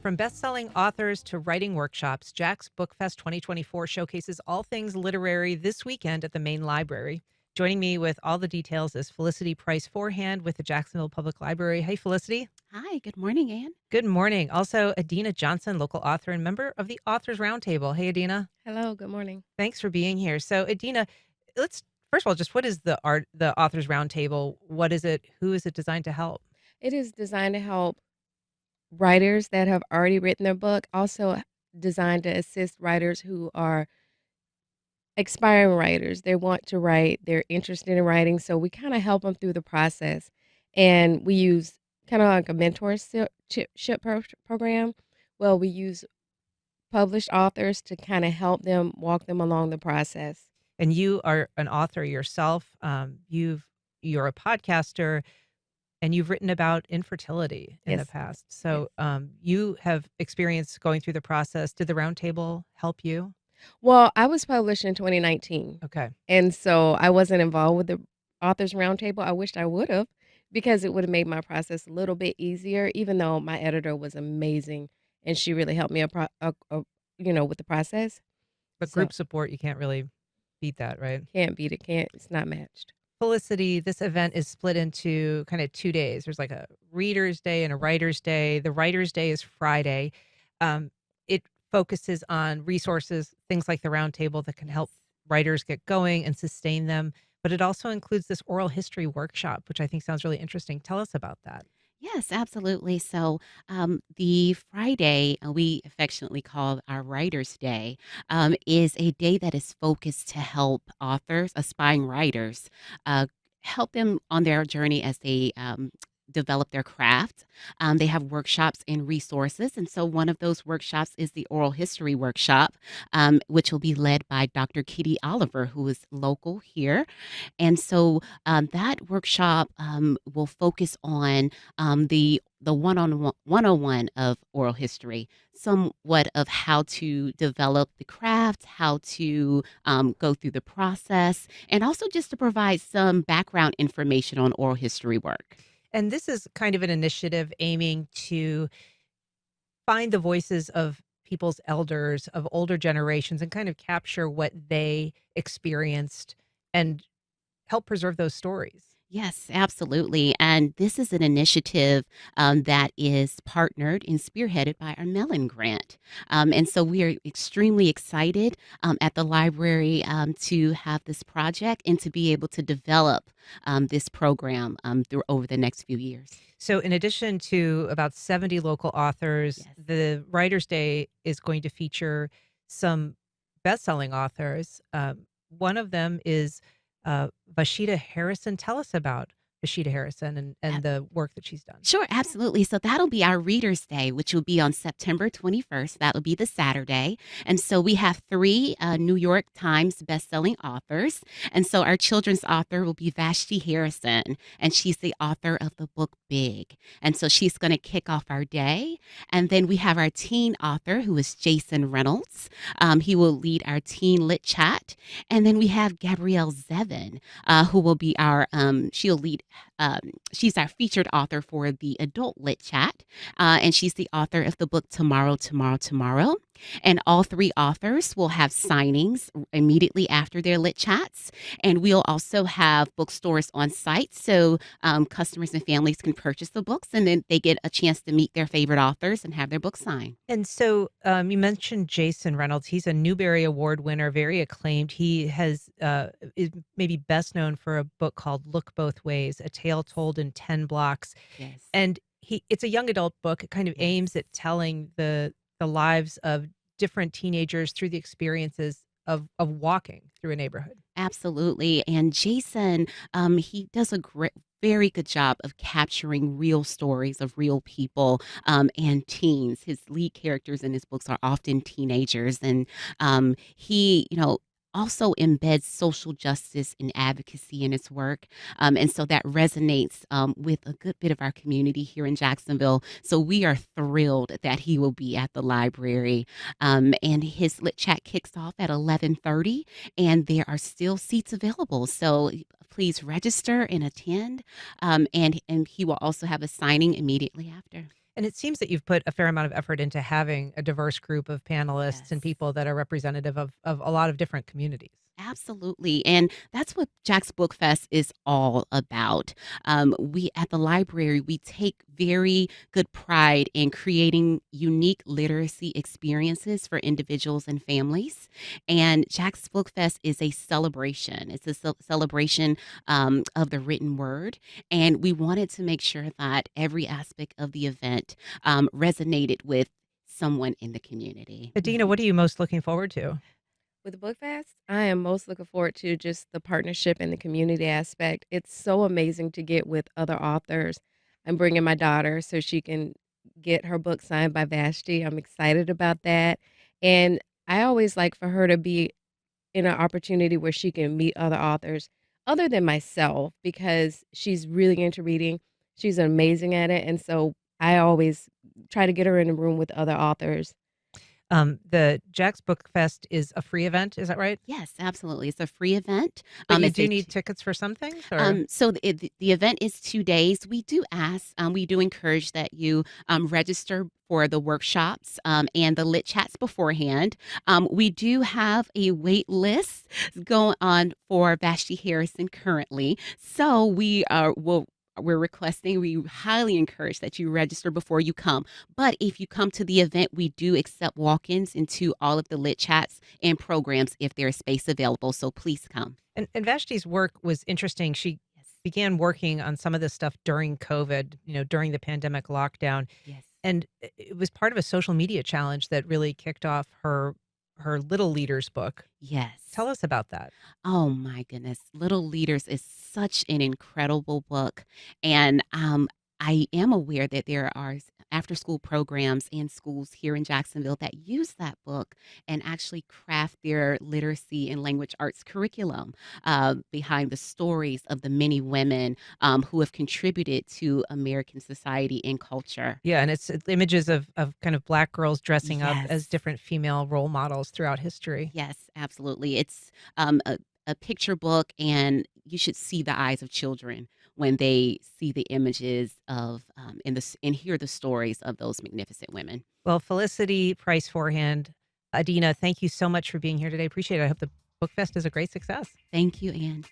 From best-selling authors to writing workshops, Jax Book Fest 2024 showcases all things literary this weekend at the main library. Joining me with all the details is Felicity Price-Forehand with the Jacksonville Public Library. Hey, Felicity. Hi, good morning, Ann. Good morning. Also, Adinah Johnson, local author and member of the Authors Roundtable. Hey, Adinah. Hello, good morning. Thanks for being here. So, Adinah, let's first of all, just what is the Authors Roundtable? What is it? Who is it designed to help? It is designed to help writers that have already written their book, also designed to assist writers who are aspiring writers. They want to write, they're interested in writing, so we kind of help them through the process. And we use kind of like a mentorship program. Well, we use published authors to kind of help them walk them along the process. And you are an author yourself. You're a podcaster, and you've written about infertility in the Yes. past. Yes. So you have experience going through the process. Did the roundtable help you? Well, I was published in 2019. Okay. And so I wasn't involved with the Authors Roundtable. I wished I would have because it would have made my process a little bit easier, even though my editor was amazing and she really helped me with the process. But So group support, you can't really beat that, right? can't beat it. Can't. It's not matched. Felicity, this event is split into kind of 2 days. There's like a reader's day and a writer's day. The writer's day is Friday. It focuses on resources, things like the roundtable that can help writers get going and sustain them. But it also includes this oral history workshop, which I think sounds really interesting. Tell us about that. Yes, absolutely. So, the Friday we affectionately call our Writers' Day is a day that is focused to help authors, aspiring writers, help them on their journey as they develop their craft. They have workshops and resources. And so, one of those workshops is the Oral History Workshop, which will be led by Dr. Kitty Oliver, who is local here. And so that workshop will focus on the one-on-one of oral history, somewhat of how to develop the craft, how to go through the process, and also just to provide some background information on oral history work. And this is kind of an initiative aiming to find the voices of people's elders, of older generations, and kind of capture what they experienced and help preserve those stories. Yes, absolutely. And this is an initiative that is partnered and spearheaded by our Mellon Grant. And so we are extremely excited at the library to have this project and to be able to develop this program through over the next few years. So, in addition to about 70 local authors, Yes. the Writers' Day is going to feature some best-selling authors. One of them is Vashida Harrison. Tell us about Vashida Harrison and the work that she's done. Sure, absolutely. So that'll be our Readers' Day, which will be on September 21st. That'll be the Saturday. And so we have three New York Times bestselling authors. And so our children's author will be Vashti Harrison, and she's the author of the book Big. And so she's going to kick off our day. And then we have our teen author, who is Jason Reynolds. He will lead our teen lit chat. And then we have Gabrielle Zevin, who will be she'll lead she's our featured author for the adult lit chat, and she's the author of the book Tomorrow, Tomorrow, Tomorrow. And all three authors will have signings immediately after their lit chats. And we'll also have bookstores on site so customers and families can purchase the books and then they get a chance to meet their favorite authors and have their book signed. And so you mentioned Jason Reynolds. He's a Newbery Award winner, very acclaimed. He is maybe best known for a book called Look Both Ways, A Tale Told in 10 Blocks. Yes. And it's a young adult book. It kind of aims at telling the lives of different teenagers through the experiences of walking through a neighborhood. Absolutely. And Jason, he does a very good job of capturing real stories of real people and teens. His lead characters in his books are often teenagers. And he, also embeds social justice and advocacy in his work. And so that resonates with a good bit of our community here in Jacksonville. So we are thrilled that he will be at the library. And his lit chat kicks off at 11:30, and there are still seats available. So please register and attend. And he will also have a signing immediately after. And it seems that you've put a fair amount of effort into having a diverse group of panelists and Yes. people that are representative of a lot of different communities. Absolutely. And that's what Jax Book Fest is all about. We at the library, we take very good pride in creating unique literacy experiences for individuals and families. And Jax Book Fest is a celebration. It's a celebration of the written word. And we wanted to make sure that every aspect of the event resonated with someone in the community. Adina, what are you most looking forward to? With the Book Fest, I am most looking forward to just the partnership and the community aspect. It's so amazing to get with other authors. I'm bringing my daughter so she can get her book signed by Vashti. I'm excited about that. And I always like for her to be in an opportunity where she can meet other authors other than myself because she's really into reading. She's amazing at it. And so I always try to get her in a room with other authors. The Jax Book Fest is a free event, is that right? Yes, absolutely. It's a free event. But you It's do a need tickets for some things, or So the event is 2 days. We do encourage that you register for the workshops and the lit chats beforehand. We do have a wait list going on for Vashti Harrison currently. So we highly encourage that you register before you come. But if you come to the event, we do accept walk-ins into all of the lit chats and programs if there is space available. So please come. and Vashti's work was interesting. She Yes. began working on some of this stuff during COVID, during the pandemic lockdown, Yes. and it was part of a social media challenge that really kicked off her Little Leaders book. Yes. Tell us about that. Oh my goodness. Little Leaders is such an incredible book. And I am aware that there are after school programs in schools here in Jacksonville that use that book and actually craft their literacy and language arts curriculum behind the stories of the many women who have contributed to American society and culture. Yeah, and it's images of kind of Black girls dressing up as Yes. different female role models throughout history. Yes, absolutely. It's a picture book, and you should see the eyes of children when they see the images of and hear the stories of those magnificent women. Well, Felicity Price-Forehand, Adina, thank you so much for being here today. Appreciate it. I hope the book fest is a great success. Thank you, Anne.